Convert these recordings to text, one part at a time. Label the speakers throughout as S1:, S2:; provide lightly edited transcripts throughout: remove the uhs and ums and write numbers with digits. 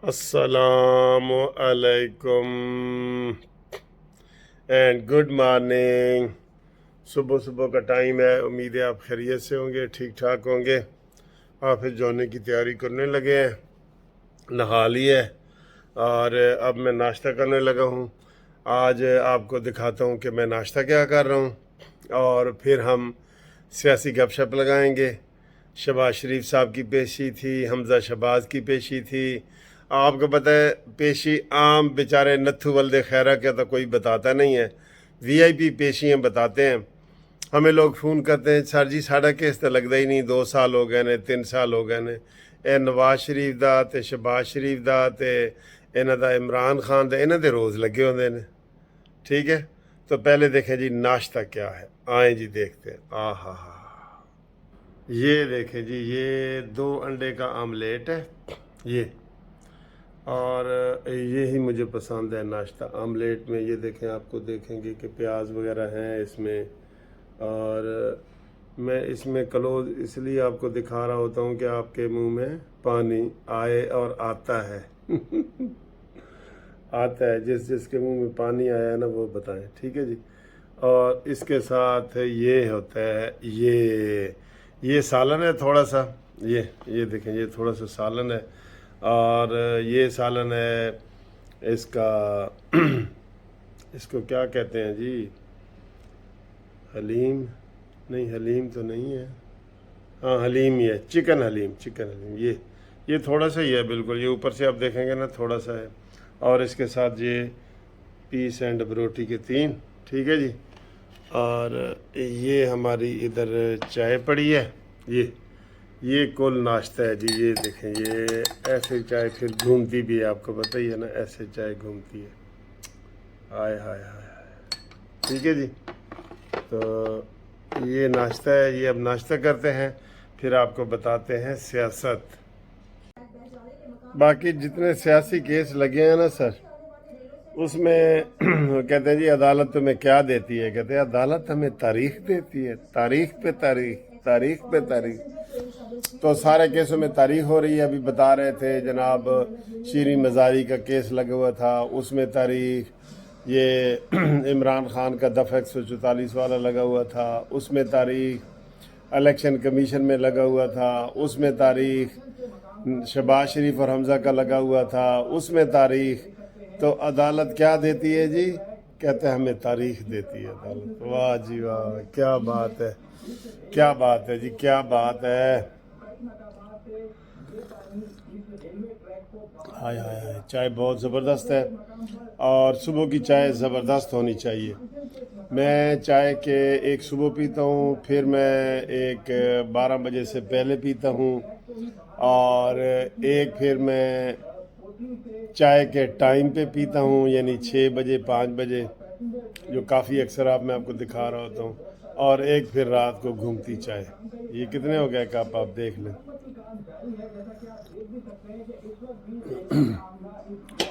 S1: السلام علیکم and good morning. صبح صبح کا ٹائم ہے، امید ہے آپ خیریت سے ہوں گے، ٹھیک ٹھاک ہوں گے۔ آفس جانے کی تیاری کرنے لگے ہیں، نہا لی ہے اور اب میں ناشتہ کرنے لگا ہوں۔ آج آپ کو دکھاتا ہوں کہ میں ناشتہ کیا کر رہا ہوں، اور پھر ہم سیاسی گپ شپ لگائیں گے۔ شہباز شریف صاحب کی پیشی تھی، حمزہ شہباز کی پیشی تھی۔ آپ کو پتہ ہے پیشی عام بیچارے نتھو ولد خیرہ کا تو کوئی بتاتا نہیں ہے، وی آئی پی پیشیاں بتاتے ہیں۔ ہمیں لوگ فون کرتے ہیں، سر جی ساڑا کیس تو لگتا ہی نہیں، 2 سال ہو گئے نے، 3 سال ہو گئے نے۔ اے نواز شریف دا تے شہباز شریف دا تے انہاں دا عمران خان دا، انہاں دے روز لگے ہوندے نے۔ ٹھیک ہے، تو پہلے دیکھیں جی ناشتہ کیا ہے، آئیں جی دیکھتے ہیں۔ ہاں یہ دیکھیں جی، یہ 2 انڈے کا آملیٹ ہے یہ، اور یہی مجھے پسند ہے ناشتہ آملیٹ میں۔ یہ دیکھیں، آپ کو دیکھیں گے کہ پیاز وغیرہ ہیں اس میں، اور میں اس میں کلوز اس لیے آپ کو دکھا رہا ہوتا ہوں کہ آپ کے منہ میں پانی آئے، اور آتا ہے آتا ہے، جس کے منہ میں پانی آیا ہے نا وہ بتائیں، ٹھیک ہے جی۔ اور اس کے ساتھ یہ ہوتا ہے، یہ سالن ہے تھوڑا سا، یہ دیکھیں، یہ تھوڑا سا سالن ہے، اور یہ سالن ہے اس کا اس کو کیا کہتے ہیں جی، حلیم نہیں، حلیم تو نہیں ہے، ہاں حلیم ہی ہے، چکن حلیم یہ تھوڑا سا ہی ہے بالکل، یہ اوپر سے آپ دیکھیں گے نا تھوڑا سا ہے۔ اور اس کے ساتھ یہ پیس اینڈ بروٹی کے 3، ٹھیک ہے جی۔ اور یہ ہماری ادھر چائے پڑی ہے، یہ کل ناشتہ ہے جی۔ یہ دیکھیں، یہ ایسے چائے پھر گھومتی بھی ہے، آپ کو پتہ ہی ہے نا، ایسے چائے گھومتی ہے، ہائے ہائے ہائے، ٹھیک ہے جی۔ تو یہ ناشتہ ہے، یہ اب ناشتہ کرتے ہیں، پھر آپ کو بتاتے ہیں سیاست۔ باقی جتنے سیاسی کیس لگے ہیں نا سر، اس میں کہتے ہیں جی عدالت تمہیں کیا دیتی ہے، کہتے ہیں عدالت ہمیں تاریخ دیتی ہے، تاریخ پہ تاریخ، تاریخ پہ تاریخ۔ تو سارے کیسوں میں تاریخ ہو رہی ہے۔ ابھی بتا رہے تھے جناب شیریں مزاری کا کیس لگا ہوا تھا، اس میں تاریخ۔ یہ عمران خان کا دفعہ 144 والا لگا ہوا تھا، اس میں تاریخ۔ الیکشن کمیشن میں لگا ہوا تھا، اس میں تاریخ۔ شہباز شریف اور حمزہ کا لگا ہوا تھا، اس میں تاریخ۔ تو عدالت کیا دیتی ہے جی، کہتے ہیں ہمیں تاریخ دیتی ہے عدالت۔ واہ جی واہ، کیا بات ہے، کیا بات ہے جی، کیا بات ہے۔ ہائے ہائے ہائے، چائے بہت زبردست ہے، اور صبح کی چائے زبردست ہونی چاہیے۔ میں چائے کے ایک صبح پیتا ہوں، پھر میں ایک 12 بجے سے پہلے پیتا ہوں، اور ایک پھر میں چائے کے ٹائم پہ پیتا ہوں، یعنی 6 بجے 5 بجے، جو کافی اکثر میں آپ کو دکھا رہا ہوتا ہوں، اور ایک پھر رات کو گھومتی چائے۔ یہ کتنے ہو گئے کپ آپ دیکھ لیں،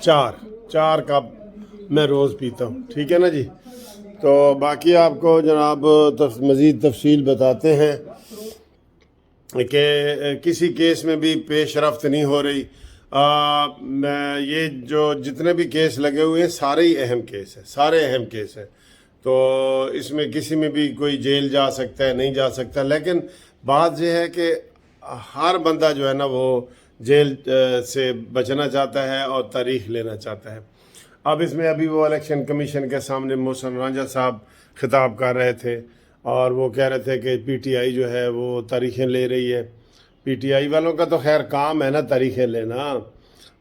S1: 4 کپ میں روز پیتا ہوں، ٹھیک ہے نا جی۔ تو باقی آپ کو جناب مزید تفصیل بتاتے ہیں کہ کسی کیس میں بھی پیش رفت نہیں ہو رہی۔ یہ جو جتنے بھی کیس لگے ہوئے ہیں سارے ہی اہم کیس ہیں، سارے اہم کیس ہیں۔ تو اس میں کسی میں بھی کوئی جیل جا سکتا ہے، نہیں جا سکتا، لیکن بات یہ ہے کہ ہر بندہ جو ہے نا وہ جیل سے بچنا چاہتا ہے اور تاریخ لینا چاہتا ہے۔ اب اس میں ابھی وہ الیکشن کمیشن کے سامنے محسن رانجھا صاحب خطاب کر رہے تھے، اور وہ کہہ رہے تھے کہ پی ٹی آئی جو ہے وہ تاریخیں لے رہی ہے۔ پی ٹی آئی والوں کا تو خیر کام ہے نا تاریخیں لینا۔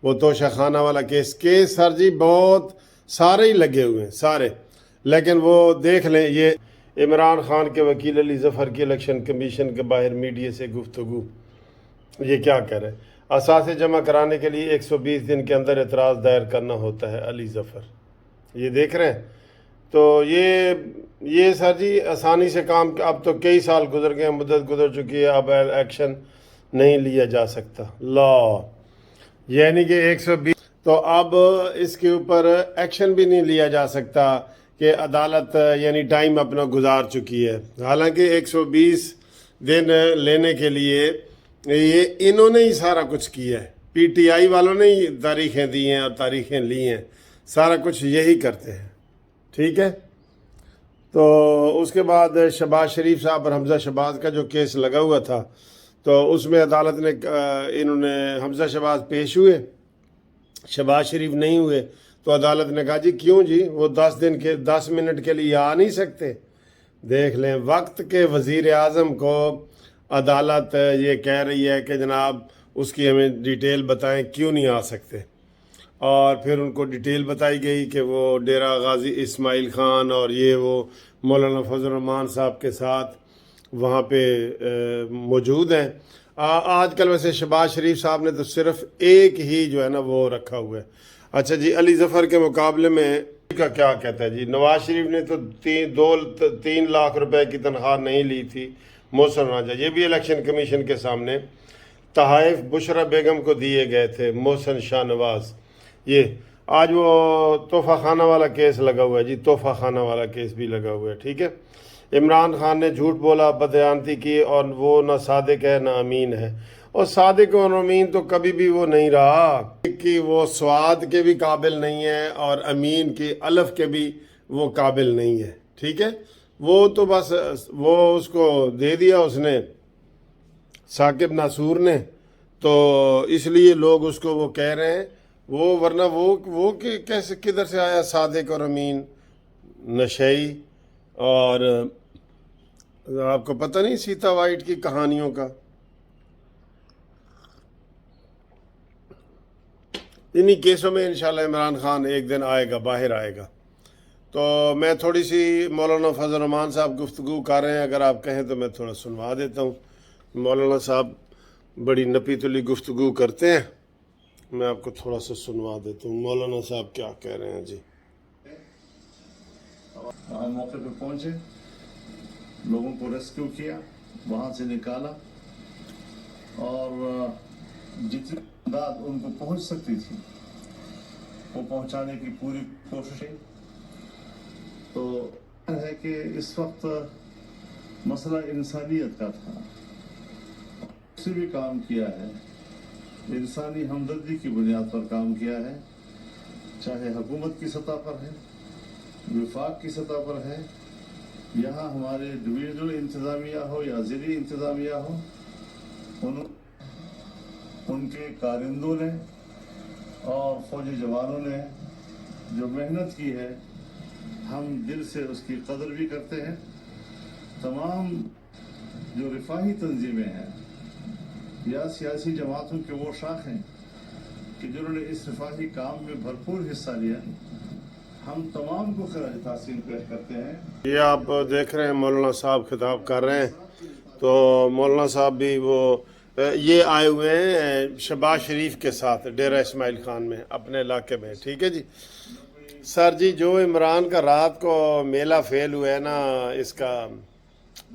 S1: وہ توشہ خانہ والا کیس سر جی بہت سارے ہی لگے ہوئے ہیں، سارے، لیکن وہ دیکھ لیں، یہ عمران خان کے وکیل علی ظفر کی الیکشن کمیشن کے باہر میڈیا سے گفتگو، یہ کیا کہہ رہے ہیں؟ اثاثے جمع کرانے کے لیے 120 دن کے اندر اعتراض دائر کرنا ہوتا ہے، علی ظفر، یہ دیکھ رہے ہیں۔ تو یہ سر جی آسانی سے کام، اب تو کئی سال گزر گئے ہیں، مدت گزر چکی ہے، اب ایکشن نہیں لیا جا سکتا، یعنی کہ 120، تو اب اس کے اوپر ایکشن بھی نہیں لیا جا سکتا کہ عدالت یعنی ٹائم اپنا گزار چکی ہے۔ حالانکہ 120 دن لینے کے لیے یہ انہوں نے ہی سارا کچھ کیا ہے، PTI والوں نے ہی تاریخیں دی ہیں اور تاریخیں لی ہیں، سارا کچھ یہی کرتے ہیں، ٹھیک ہے۔ تو اس کے بعد شہباز شریف صاحب اور حمزہ شہباز کا جو کیس لگا ہوا تھا، تو اس میں عدالت نے انہوں نے حمزہ شہباز پیش ہوئے، شہباز شریف نہیں ہوئے، تو عدالت نے کہا جی کیوں جی، وہ 10 منٹ کے لیے آ نہیں سکتے۔ دیکھ لیں، وقت کے وزیر اعظم کو عدالت یہ کہہ رہی ہے کہ جناب اس کی ہمیں ڈیٹیل بتائیں، کیوں نہیں آ سکتے؟ اور پھر ان کو ڈیٹیل بتائی گئی کہ وہ ڈیرہ غازی اسماعیل خان اور یہ وہ مولانا فضل الرحمان صاحب کے ساتھ وہاں پہ موجود ہیں۔ آج کل ویسے شہباز شریف صاحب نے تو صرف ایک ہی جو ہے نا وہ رکھا ہوا ہے۔ اچھا جی، علی ظفر کے مقابلے میں کا کیا کہتا ہے جی؟ نواز شریف نے تو 3 لاکھ روپے کی تنخواہ نہیں لی تھی محسن راجہ، یہ بھی الیکشن کمیشن کے سامنے تحائف بشرا بیگم کو دیے گئے تھے، محسن شاہ نواز۔ یہ آج وہ تحفہ خانہ والا کیس لگا ہوا ہے جی، تحفہ خانہ والا کیس بھی لگا ہوا ہے، ٹھیک ہے۔ عمران خان نے جھوٹ بولا، بدیانتی کی، اور وہ نہ صادق ہے نہ امین ہے، اور صادق اور امین تو کبھی بھی وہ نہیں رہا کہ وہ سواد کے بھی قابل نہیں ہے اور امین کی الف کے بھی وہ قابل نہیں ہے، ٹھیک ہے۔ وہ تو بس وہ اس کو دے دیا اس نے ثاقب ناصور نے، تو اس لیے لوگ اس کو وہ کہہ رہے ہیں وہ، ورنہ وہ کیسے کدھر سے آیا صادق اور امین؟ نشئی اور آپ کو پتہ نہیں سیتا وائٹ کی کہانیوں کا؟ انہی کیسوں میں انشاءاللہ عمران خان ایک دن آئے گا، باہر آئے گا۔ تو میں تھوڑی سی مولانا فضل الرحمان صاحب گفتگو کر رہے ہیں، اگر آپ کہیں تو میں تھوڑا سنوا دیتا ہوں۔ مولانا صاحب بڑی نپی تلی گفتگو کرتے ہیں، میں آپ کو تھوڑا سا سنوا دیتا ہوں مولانا صاحب کیا کہہ رہے ہیں جی۔
S2: موقع پہ پہنچے، لوگوں کو ریسکیو کیا، وہاں سے نکالا، اور جتنی امداد ان کو پہنچ سکتی تھی وہ پہنچانے کی پوری کوششیں۔ تو ہے کہ اس وقت مسئلہ انسانیت کا تھا، اس سے بھی کام کیا ہے، انسانی ہمدردی کی بنیاد پر کام کیا ہے، چاہے حکومت کی سطح پر ہے، وفاق کی سطح پر ہے، یہاں ہمارے ڈویژنل انتظامیہ ہو یا ضلعی انتظامیہ ہو، ان کے کارندوں نے اور فوجی جوانوں نے جو محنت کی ہے، ہم دل سے اس کی قدر بھی کرتے ہیں۔ تمام جو رفاہی تنظیمیں ہیں یا سیاسی جماعتوں کے وہ شاخیں کہ جنہوں نے اس رفاہی کام میں بھرپور حصہ لیا، ہم تمام کو خراج تحسین پیش کرتے ہیں۔
S1: یہ آپ دیکھ رہے ہیں مولانا صاحب خطاب کر رہے ہیں، تو مولانا صاحب بھی وہ یہ آئے ہوئے ہیں شہباز شریف کے ساتھ ڈیرہ اسماعیل خان میں اپنے علاقے میں، ٹھیک ہے جی۔ سر جی، جو عمران کا رات کو میلہ فیل ہوا ہے نا اس کا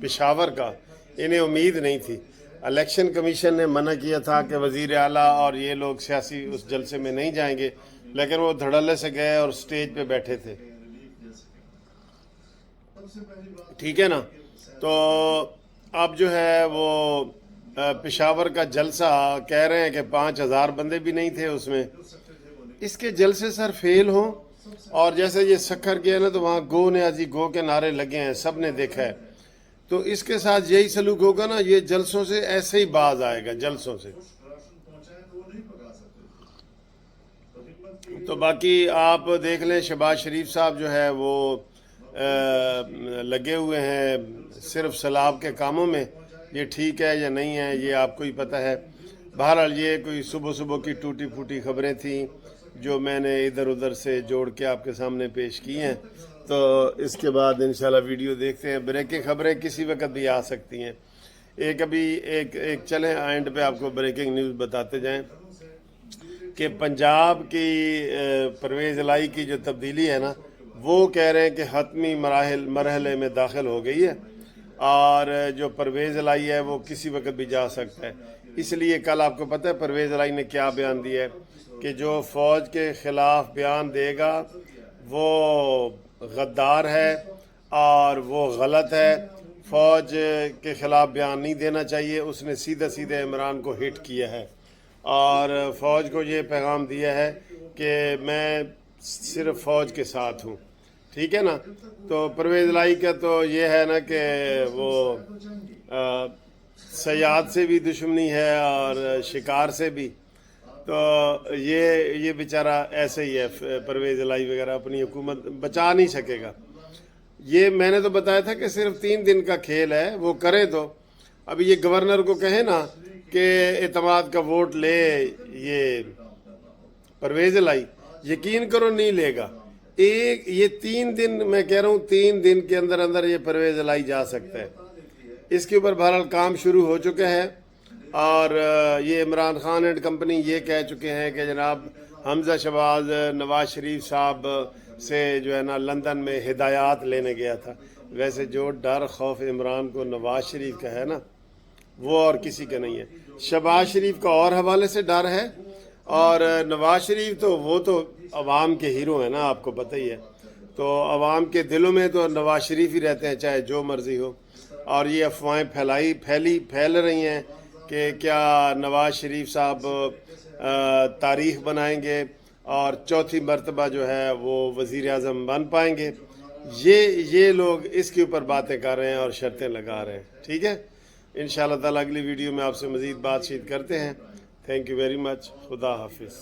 S1: پشاور کا، انہیں امید نہیں تھی۔ الیکشن کمیشن نے منع کیا تھا کہ وزیر اعلیٰ اور یہ لوگ سیاسی اس جلسے میں نہیں جائیں گے، لیکن وہ دھڑلے سے گئے اور سٹیج پہ بیٹھے تھے، ٹھیک ہے نا۔ تو اب جو ہے وہ پشاور کا جلسہ کہہ رہے ہیں کہ 5000 بندے بھی نہیں تھے اس میں۔ اس کے جلسے سر فیل ہوں، اور جیسے یہ سکھر گیا نا تو وہاں گو نیازی گو کے نعرے لگے ہیں، سب نے دیکھا ہے، تو اس کے ساتھ یہی سلوک ہوگا نا، یہ جلسوں سے ایسے ہی باز آئے گا، جلسوں سے۔ تو باقی آپ دیکھ لیں شہباز شریف صاحب جو ہے وہ لگے ہوئے ہیں صرف سیلاب کے کاموں میں، یہ ٹھیک ہے یا نہیں ہے یہ آپ کو ہی پتہ ہے۔ بہرحال یہ کوئی صبح صبح کی ٹوٹی پھوٹی خبریں تھیں جو میں نے ادھر ادھر سے جوڑ کے آپ کے سامنے پیش کی ہیں، تو اس کے بعد انشاءاللہ ویڈیو دیکھتے ہیں۔ بریکنگ خبریں کسی وقت بھی آ سکتی ہیں، ایک چلیں اینڈ پہ آپ کو بریکنگ نیوز بتاتے جائیں کہ پنجاب کی پرویز الہی کی جو تبدیلی ہے نا، وہ کہہ رہے ہیں کہ حتمی مرحلے میں داخل ہو گئی ہے، اور جو پرویز الہی ہے وہ کسی وقت بھی جا سکتا ہے۔ اس لیے کل آپ کو پتہ ہے پرویز الہی نے کیا بیان دیا ہے کہ جو فوج کے خلاف بیان دے گا وہ غدار ہے اور وہ غلط ہے، فوج کے خلاف بیان نہیں دینا چاہیے۔ اس نے سیدھے عمران کو ہٹ کیا ہے، اور فوج کو یہ پیغام دیا ہے کہ میں صرف فوج کے ساتھ ہوں، ٹھیک ہے نا. تو پرویز الہی کا تو یہ ہے نا کہ وہ سیاحت سے بھی دشمنی ہے اور شکار سے بھی. تو یہ بیچارہ ایسے ہی ہے پرویز الہی وغیرہ، اپنی حکومت بچا نہیں سکے گا. یہ میں نے تو بتایا تھا کہ صرف 3 دن کا کھیل ہے، وہ کرے تو. اب یہ گورنر کو کہے نا کہ اعتماد کا ووٹ لے یہ پرویز الہی، یقین کرو نہیں لے گا. یہ 3 دن میں کہہ رہا ہوں، 3 دن کے اندر اندر یہ پرویز الہی جا سکتا ہے. اس کے اوپر بہرحال کام شروع ہو چکا ہے، اور یہ عمران خان اینڈ کمپنی یہ کہہ چکے ہیں کہ جناب حمزہ شہباز نواز شریف صاحب سے جو ہے نا لندن میں ہدایات لینے گیا تھا. ویسے جو ڈر خوف عمران کو نواز شریف کا ہے نا، وہ اور کسی کا نہیں ہے. شہباز شریف کا اور حوالے سے ڈر ہے، اور نواز شریف تو وہ تو عوام کے ہیرو ہیں نا، آپ کو پتہ ہی ہے. تو عوام کے دلوں میں تو نواز شریف ہی رہتے ہیں، چاہے جو مرضی ہو. اور یہ افواہیں پھیل رہی ہیں کہ کیا نواز شریف صاحب تاریخ بنائیں گے اور 4تھی مرتبہ جو ہے وہ وزیر اعظم بن پائیں گے. یہ لوگ اس کے اوپر باتیں کر رہے ہیں اور شرطیں لگا رہے ہیں. ٹھیک ہے، انشاءاللہ تعالی اگلی ویڈیو میں آپ سے مزید بات چیت کرتے ہیں. Thank you very much. خدا حافظ.